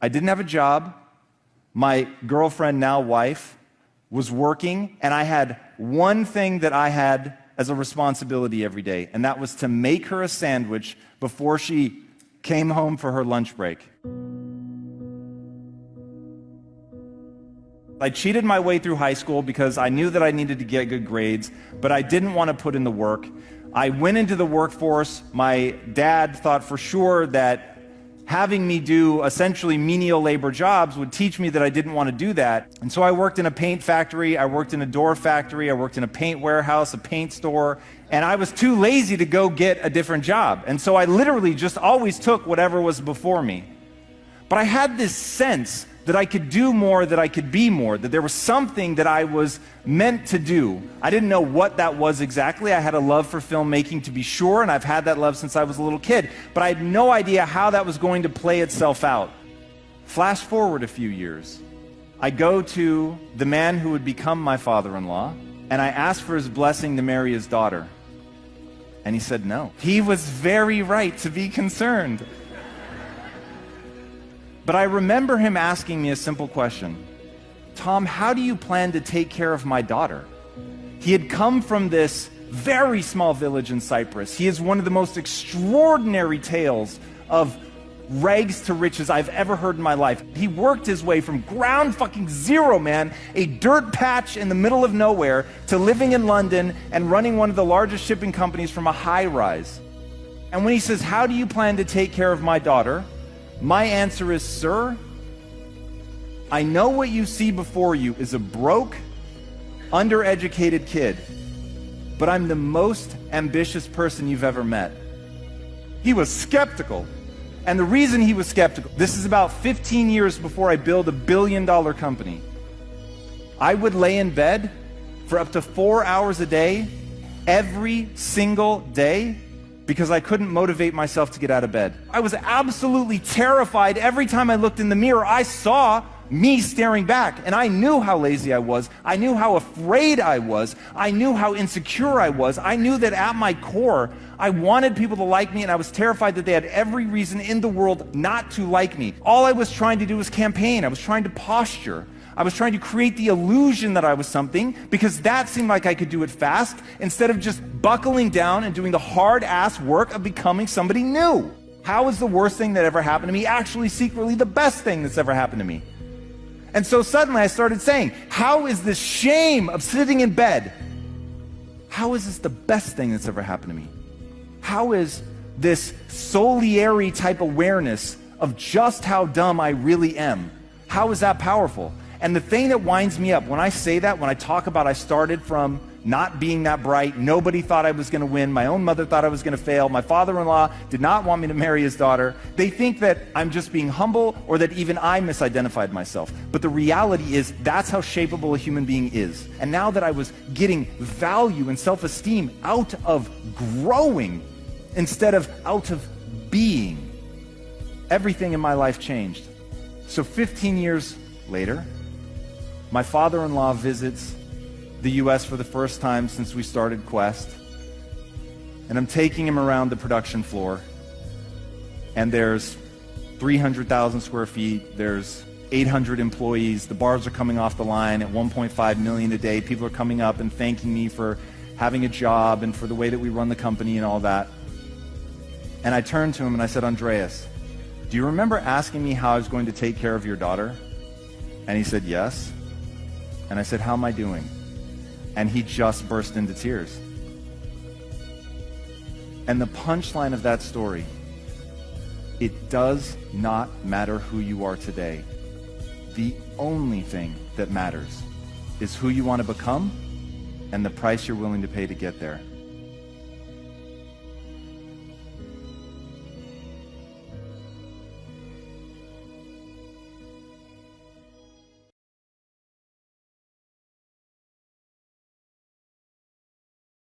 I didn't have a job. My girlfriend, now wife, was working, and I had one thing that I had as a responsibility every day, and that was to make her a sandwich before she came home for her lunch break. I cheated my way through high school because I knew that I needed to get good grades, but I didn't want to put in the work. I went into the workforce. My dad thought for sure that having me do essentially menial labor jobs would teach me that I didn't want to do that. And so I worked in a paint factory, I worked in a door factory, I worked in a paint warehouse, a paint store, and I was too lazy to go get a different job. And so I literally just always took whatever was before me. But I had this sense that I could do more, that I could be more, that there was something that I was meant to do. I didn't know what that was exactly. I had a love for filmmaking, to be sure, and I've had that love since I was a little kid, but I had no idea how that was going to play itself out. Flash forward a few years. I go to the man who would become my father-in-law, and I asked for his blessing to marry his daughter. And he said no. He was very right to be concerned. But I remember him asking me a simple question. Tom, how do you plan to take care of my daughter? He had come from this very small village in Cyprus. He has one of the most extraordinary tales of rags to riches I've ever heard in my life. He worked his way from ground fucking zero, man, a dirt patch in the middle of nowhere, to living in London and running one of the largest shipping companies from a high rise. And when he says, how do you plan to take care of my daughter? My answer is, sir, I know what you see before you is a broke, undereducated kid, but I'm the most ambitious person you've ever met. He was skeptical. And the reason he was skeptical, this is about 15 years before I built $1 billion company. I would lay in bed for up to 4 hours a day, every single day, because I couldn't motivate myself to get out of bed. I was absolutely terrified. Every time I looked in the mirror, I saw me staring back, and I knew how lazy I was. I knew how afraid I was. I knew how insecure I was. I knew that at my core, I wanted people to like me, and I was terrified that they had every reason in the world not to like me. All I was trying to do was campaign. I was trying to posture. I was trying to create the illusion that I was something, because that seemed like I could do it fast, instead of just buckling down and doing the hard-ass work of becoming somebody new. How is the worst thing that ever happened to me actually secretly the best thing that's ever happened to me? And so suddenly I started saying, how is this shame of sitting in bed, how is this the best thing that's ever happened to me? How is this soliary type awareness of just how dumb I really am, how is that powerful? And the thing that winds me up, when I say that, when I talk about I started from not being that bright, nobody thought I was going to win, my own mother thought I was going to fail, my father-in-law did not want me to marry his daughter, they think that I'm just being humble, or that even I misidentified myself. But the reality is, that's how shapeable a human being is. And now that I was getting value and self-esteem out of growing instead of out of being, everything in my life changed. So 15 years later, my father-in-law visits the US for the first time since we started Quest, and I'm taking him around the production floor, and there's 300,000 square feet, there's 800 employees, the bars are coming off the line at 1.5 million a day, people are coming up and thanking me for having a job and for the way that we run the company and all that. And I turned to him and I said, Andreas, do you remember asking me how I was going to take care of your daughter? And he said, yes. And I said, how am I doing? And he just burst into tears. And the punchline of that story, it does not matter who you are today. The only thing that matters is who you want to become and the price you're willing to pay to get there.